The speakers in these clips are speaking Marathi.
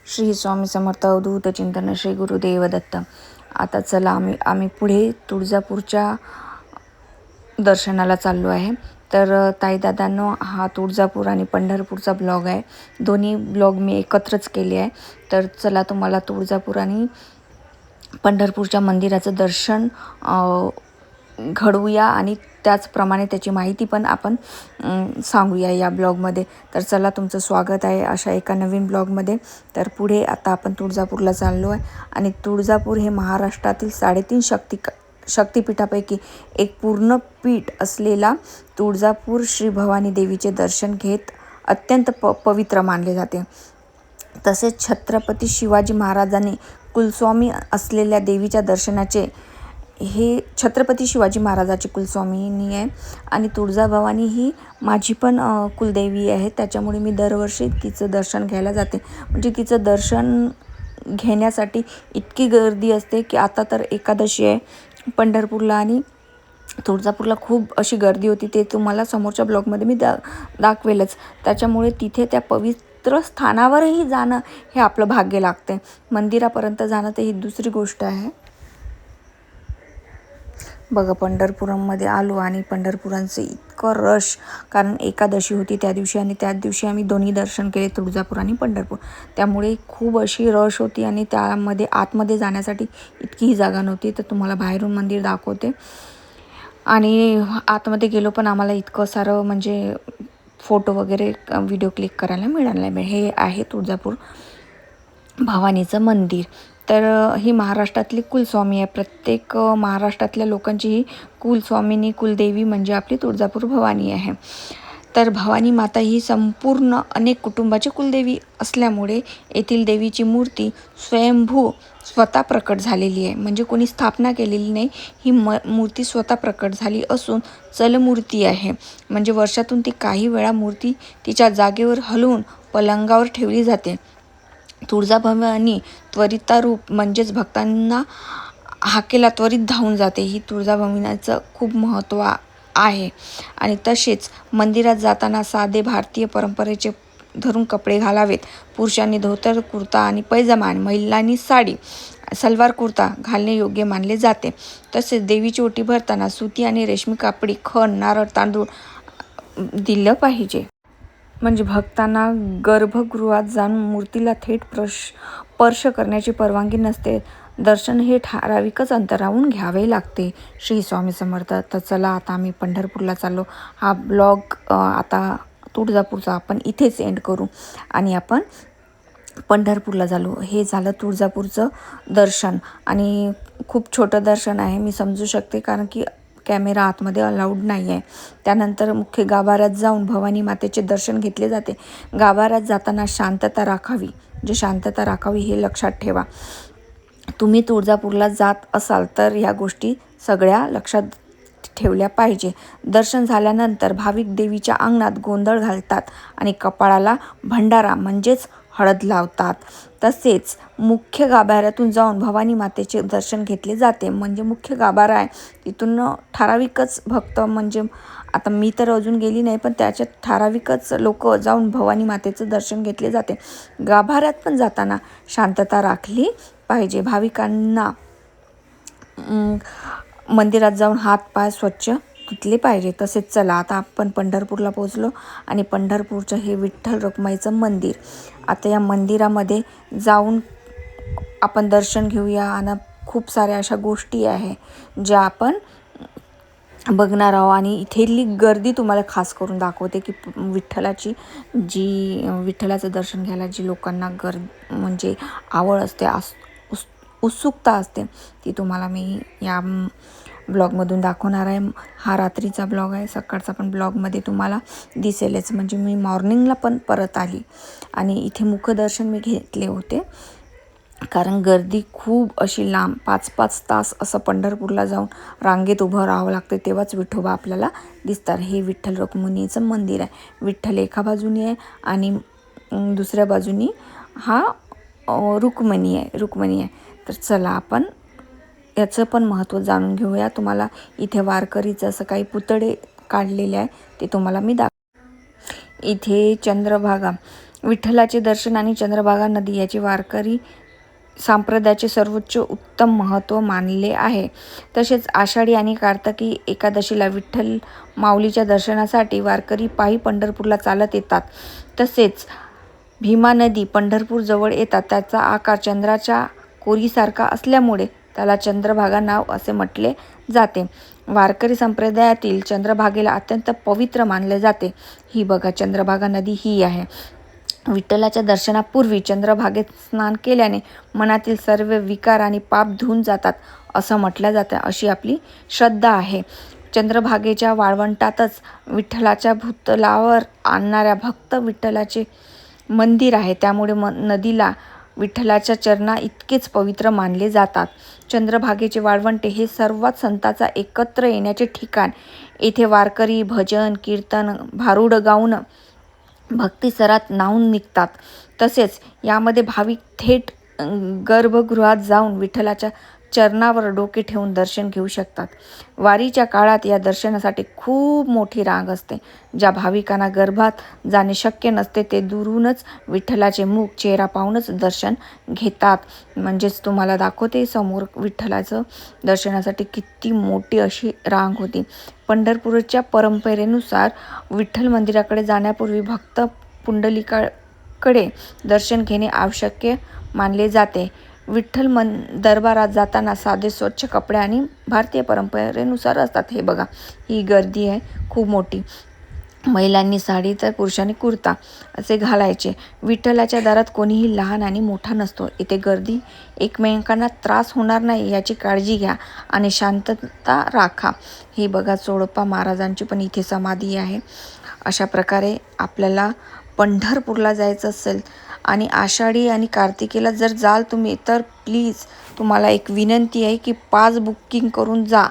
श्री स्वामी समर्थ अवधूत चिंतन श्री गुरुदेव दत्त. आता चला आम्ही पुढे तुळजापूरच्या दर्शनाला चाललो आहे. तर ताई दादांनो, हा तुळजापूर आणि पंढरपूरचा ब्लॉग आहे. दोन्ही ब्लॉग मी एकत्रच केले आहे. तर चला तुम्हाला तुळजापूर आणि पंढरपूरच्या मंदिराचं दर्शन घडवूया आणि त्याचप्रमाणे त्याची माहिती पण आपण सांगूया या ब्लॉगमध्ये. तर चला, तुमचं स्वागत आहे अशा एका नवीन ब्लॉगमध्ये. तर पुढे आता आपण तुळजापूरला चाललो आहे आणि तुळजापूर हे महाराष्ट्रातील 3.5 शक्तिपीठापैकी एक पूर्ण पीठ असलेला तुळजापूर श्री भवानी देवीचे दर्शन घेत अत्यंत पवित्र मानले जाते. तसेच छत्रपती शिवाजी महाराजांनी कुलस्वामी असलेल्या देवीच्या दर्शनाचे हे छत्रपती शिवाजी महाराजाची कुलस्वामिनी आहे आणि तुळजाभवानी ही माझी पण कुलदेवी आहे. त्याच्यामुळे मी दरवर्षी तिचं दर्शन घ्यायला जाते. म्हणजे तिचं दर्शन घेण्यासाठी इतकी गर्दी असते की आता तर एकादशी आहे. पंढरपूरला आणि तुळजापूरला खूप अशी गर्दी होती, ते तुम्हाला समोरच्या ब्लॉगमध्ये मी दाखवेलच. त्याच्यामुळे तिथे त्या पवित्र स्थानावरही जाणं हे आपलं भाग्य लागते. मंदिरापर्यंत जाणं तर ही दुसरी गोष्ट आहे. बघा, पंढरपुरामध्ये आलो आणि पंढरपुरांचं इतकं रश, कारण एकादशी होती त्या दिवशी आणि त्याच दिवशी आम्ही दोन्ही दर्शन केले, तुळजापूर आणि पंढरपूर. त्यामुळे खूप अशी रश होती आणि त्यामध्ये आतमध्ये जाण्यासाठी इतकीही जागा नव्हती. तर तुम्हाला बाहेरून मंदिर दाखवते. आणि आतमध्ये गेलो पण आम्हाला इतकं सारं म्हणजे फोटो वगैरे व्हिडिओ क्लिक करायला मिळालं नाही. हे आहे तुळजापूर भवानीचं मंदिर. तर ही महाराष्ट्रातली कुलस्वामी आहे. प्रत्येक महाराष्ट्रातल्या लोकांची ही कुलस्वामिनी, कुलदेवी म्हणजे आपली तुळजापूर भवानी आहे. तर भवानी माता ही संपूर्ण अनेक कुटुंबाची कुलदेवी असल्यामुळे येथील देवीची मूर्ती स्वयंभू स्वतः प्रकट झालेली आहे. म्हणजे कोणी स्थापना केलेली नाही, ही मूर्ती स्वतः प्रकट झाली असून चलमूर्ती आहे. म्हणजे वर्षातून ती काही वेळा मूर्ती तिच्या जागेवर हलवून पलंगावर ठेवली जाते. तुळजाभवानी त्वरितारूप म्हणजेच भक्तांना हाकेला त्वरित धावून जाते. ही तुळजाभवानीचं खूप महत्त्व आहे. आणि तसेच मंदिरात जाताना साधे भारतीय परंपरेचे धरून कपडे घालावेत. पुरुषांनी धोतर, कुर्ता आणि पैजामा आणि महिलांनी साडी, सलवार कुर्ता घालणे योग्य मानले जाते. तसेच देवीची ओटी भरताना सुती आणि रेशमी कापडी खण, नारळ, तांदूळ दिलं पाहिजे. म्हणजे भक्तांना गर्भगृहात जाऊन मूर्तीला थेट स्पर्श करण्याची परवानगी नसते. दर्शन हे ठराविकच अंतरावरून घ्यावे लागते. श्री स्वामी समर्थ. तर चला, आता आम्ही पंढरपूरला चाललो. हा ब्लॉग आता तुळजापूरचा आपण इथेच एंड करू आणि आपण पंढरपूरला झालो. हे झालं तुळजापूरचं दर्शन आणि खूप छोटं दर्शन आहे, मी समजू शकते, कारण की कॅमेरा आतमध्ये अलाउड नाही आहे. त्यानंतर मुख्य गाभाऱ्यात जाऊन भवानी मातेचे दर्शन घेतले जाते. गाभाऱ्यात जाताना शांतता राखावी. जे शांतता राखावी हे लक्षात ठेवा. तुम्ही तुळजापूरला जात असाल तर ह्या गोष्टी सगळ्या लक्षात ठेवल्या पाहिजे. दर्शन झाल्यानंतर भाविक देवीच्या अंगणात गोंधळ घालतात आणि कपाळाला भंडारा म्हणजेच हळद लावतात. तसेच मुख्य गाभाऱ्यातून जाऊन भवानी मातेचे दर्शन घेतले जाते. म्हणजे मुख्य गाभारा आहे, तिथून ठराविकच भक्त, म्हणजे आता मी तर अजून गेली नाही, पण त्याच्यात ठराविकच लोक जाऊन भवानी मातेचं दर्शन घेतले जाते. गाभाऱ्यात पण जाताना शांतता राखली पाहिजे. भाविकांना मंदिरात जाऊन हात पाय स्वच्छ धुतले पाहिजे. तसेच चला, आता आपण पंढरपूरला पोहोचलो आणि पंढरपूरचं हे विठ्ठल रखुमाईचं मंदिर. आता या मंदिरामध्ये जाऊन आपण दर्शन घेऊया आणि खूप साऱ्या अशा गोष्टी आहे ज्या आपण बघणार आहोत. आणि इथली गर्दी तुम्हाला खास करून दाखवते की विठ्ठलाचं दर्शन घ्यायला जी लोकांना म्हणजे आवड असते, उत्सुकता असते, ती तुम्हाला मी या ब्लॉगमधून दाखवणार आहे. हा रात्रीचा ब्लॉग आहे, सकाळचा पण ब्लॉगमध्ये तुम्हाला दिसेलच. म्हणजे मी मॉर्निंगला पण परत आली आणि इथे मुखदर्शन मी घेतले होते, कारण गर्दी खूप अशी लांब 5-5 तास असं पंढरपूरला जाऊन रांगेत उभं राहावं लागतं, तेव्हाच विठोबा आपल्याला दिसतात. हे विठ्ठल रखुमाईचं मंदिर आहे. विठ्ठल एका बाजूनी आहे आणि दुसऱ्या बाजूनी हा रुक्मिणी आहे. तर चला, आपण याचं पण महत्त्व जाणून घेऊया. तुम्हाला इथे वारकरीचं असं काही पुतळे काढलेले आहे, ते तुम्हाला मी इथे चंद्रभागा विठ्ठलाचे दर्शन आणि चंद्रभागा नदी याचे वारकरी संप्रदायाचे सर्वोच्च उत्तम महत्त्व मानले आहे. तसेच आषाढी आणि कार्तिकी एकादशीला विठ्ठल माऊलीच्या दर्शनासाठी वारकरी पायी पंढरपूरला चालत येतात. तसेच भीमा नदी पंढरपूर जवळ येतात. त्याचा आकार चंद्राच्या कोरीसारखा असल्यामुळे त्याला चंद्रभागा नाव असे म्हटले जाते. वारकरी संप्रदायातील चंद्रभागेला अत्यंत पवित्र मानले जाते. ही बघा चंद्रभागा नदी ही आहे. विठ्ठलाच्या दर्शनापूर्वी चंद्रभागेत स्नान केल्याने मनातील सर्व विकार आणि पाप धुवून जातात असं म्हटलं जातं, अशी आपली श्रद्धा आहे. चंद्रभागेच्या वाळवंटातच विठ्ठलाच्या भूतलावर आणणाऱ्या भक्त विठ्ठलाचे मंदिर आहे. त्यामुळे नदीला विठ्ठलाच्या चरणा इतकेच पवित्र मानले जातात. चंद्रभागेचे वाळवंटे हे सर्वात संतांचा एकत्र येण्याचे ठिकाण. येथे वारकरी भजन कीर्तन भारुड गाऊन भक्तिसरात न्हाऊन निघतात. तसेच यामध्ये भाविक थेट गर्भगृहात जाऊन विठ्ठलाच्या चरणावर डोके ठेवून दर्शन घेऊ शकतात. वारीच्या काळात या दर्शनासाठी खूप मोठी रांग असते. ज्या भाविकांना गर्भात जाणे शक्य नसते ते दुरूनच विठ्ठलाचे मुख चेहरा पाहूनच दर्शन घेतात. म्हणजेच तुम्हाला दाखवते समोर विठ्ठलाचं दर्शनासाठी किती मोठी अशी रांग होती. पंढरपूरच्या परंपरेनुसार विठ्ठल मंदिराकडे जाण्यापूर्वी भक्त पुंडलिकाकडे दर्शन घेणे आवश्यक मानले जाते. विठ्ठल दरबारात जाताना साधे स्वच्छ कपडे आणि भारतीय परंपरेनुसार असतात. हे बघा ही गर्दी आहे खूप मोठी. महिलांनी साडी तर पुरुषांनी कुर्ता असे घालायचे. विठ्ठलाच्या दारात कोणीही लहान आणि मोठा नसतो. इथे गर्दी एकमेकांना त्रास होणार नाही याची काळजी घ्या आणि शांतता राखा. हे बघा चोळप्पा महाराजांची पण इथे समाधी आहे. अशा प्रकारे आपल्याला पंढरपूरला जायचं असेल आणि आषाढी आणि कार्तिकेला जर जाल तुम्ही तर प्लीज तुम्हाला एक विनंती आहे की पास बुकिंग करून जा.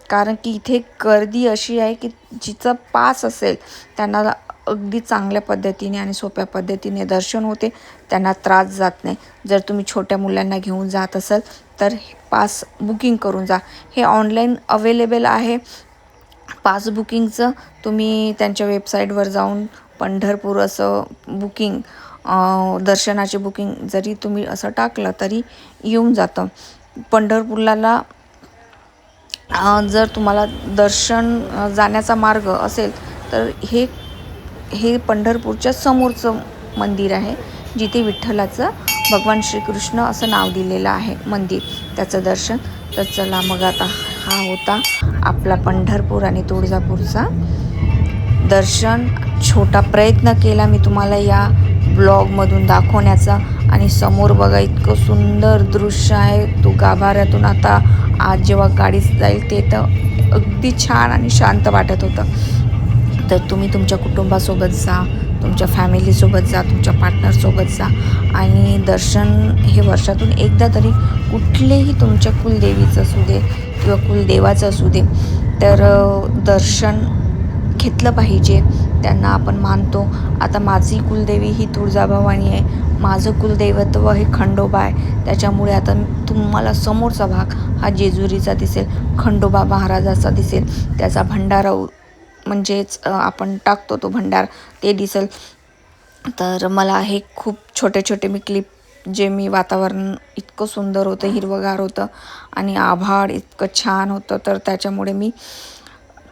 कारण की इथे गर्दी अशी आहे की जिचं पास असेल त्यांना अगदी चांगल्या पद्धतीने आणि सोप्या पद्धतीने दर्शन होते. त्यांना त्रास जात नाही. जर तुम्ही छोट्या मुलांना घेऊन जात असाल तर पास बुकिंग करून जा. हे ऑनलाईन अवेलेबल आहे पास बुकिंगचं. तुम्ही त्यांच्या वेबसाईटवर जाऊन पंढरपूर असं बुकिंग दर्शनाचे बुकिंग जरी तुम्ही असं टाकलं तरी येऊन जातं. पंढरपूरला जर तुम्हाला दर्शन जाण्याचा मार्ग असेल तर हे पंढरपूरच्या समोरचं मंदिर आहे जिथे विठ्ठलाचं भगवान श्रीकृष्ण असं नाव दिलेलं आहे मंदिर, त्याचं दर्शन. तर चला मग आता हा होता आपला पंढरपूर आणि तुळजापूरचा दर्शन. छोटा प्रयत्न केला मी तुम्हाला या ब्लॉगमधून दाखवण्याचा. आणि समोर बघा इतकं सुंदर दृश्य आहे. तो गाभाऱ्यातून आता आज जेव्हा गाडी जाईल ते तर अगदी छान आणि शांत वाटत होतं. तर तुम्ही तुमच्या कुटुंबासोबत जा, तुमच्या फॅमिलीसोबत जा, तुमच्या पार्टनरसोबत जा आणि दर्शन हे वर्षातून एकदा तरी कुठलेही तुमच्या कुलदेवीचं असू दे किंवा कुलदेवाचं असू दे तर दर्शन घेतलं पाहिजे. त्यांना आपण मानतो. आता माझी कुलदेवी ही तुळजाभवानी आहे, माझं कुलदैवत्व हे खंडोबा आहे. त्याच्यामुळे आता तुम्हाला समोरचा भाग हा जेजुरीचा दिसेल, खंडोबा महाराजाचा दिसेल, त्याचा भंडारा म्हणजेच आपण टाकतो तो भंडार ते दिसेल. तर मला हे खूप छोटे छोटे मी क्लिप जे मी वातावरण इतकं सुंदर होतं, हिरवंगार होतं आणि आभाळ इतकं छान होतं तर त्याच्यामुळे मी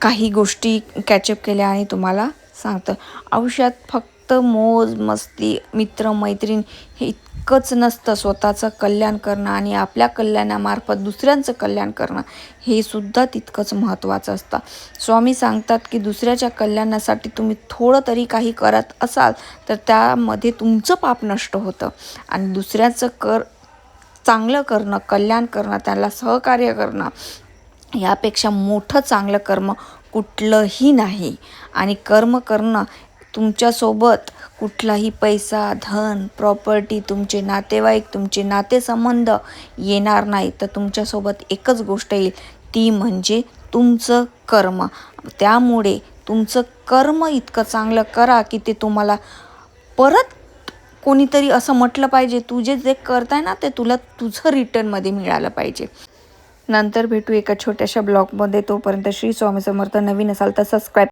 काही गोष्टी कॅचअप केल्या आणि तुम्हाला सांगतं. आयुष्यात फक्त मौज मस्ती मित्र मैत्रीण हे इतकंच नसतं. स्वतःचं कल्याण करणं आणि आपल्या कल्याणामार्फत दुसऱ्यांचं कल्याण करणं हे सुद्धा तितकंच महत्त्वाचं असतं. स्वामी सांगतात की दुसऱ्याच्या कल्याणासाठी तुम्ही थोडं तरी काही करत असाल तर त्यामध्ये तुमचं पाप नष्ट होतं. आणि दुसऱ्याचं चांगलं करणं, कल्याण करणं, त्याला सहकार्य करणं यापेक्षा मोठं चांगलं कर्म कुठलंही नाही. आणि कर्म करणं तुमच्यासोबत कुठलाही पैसा, धन, प्रॉपर्टी, तुमचे नातेवाईक, तुमचे नातेसंबंध येणार नाही. तर तुमच्यासोबत एकच गोष्ट येईल, ती म्हणजे तुमचं कर्म. त्यामुळे तुमचं कर्म इतकं चांगलं करा की ते तुम्हाला परत कोणीतरी असं म्हटलं पाहिजे, तुझे जे करताय ना ते तुला तुझं रिटर्नमध्ये मिळालं पाहिजे. नंतर भेटू एका छोट्याशा ब्लॉगमध्ये. तोपर्यंत श्री स्वामी समर्थ. नवीन असाल तर सबस्क्राईब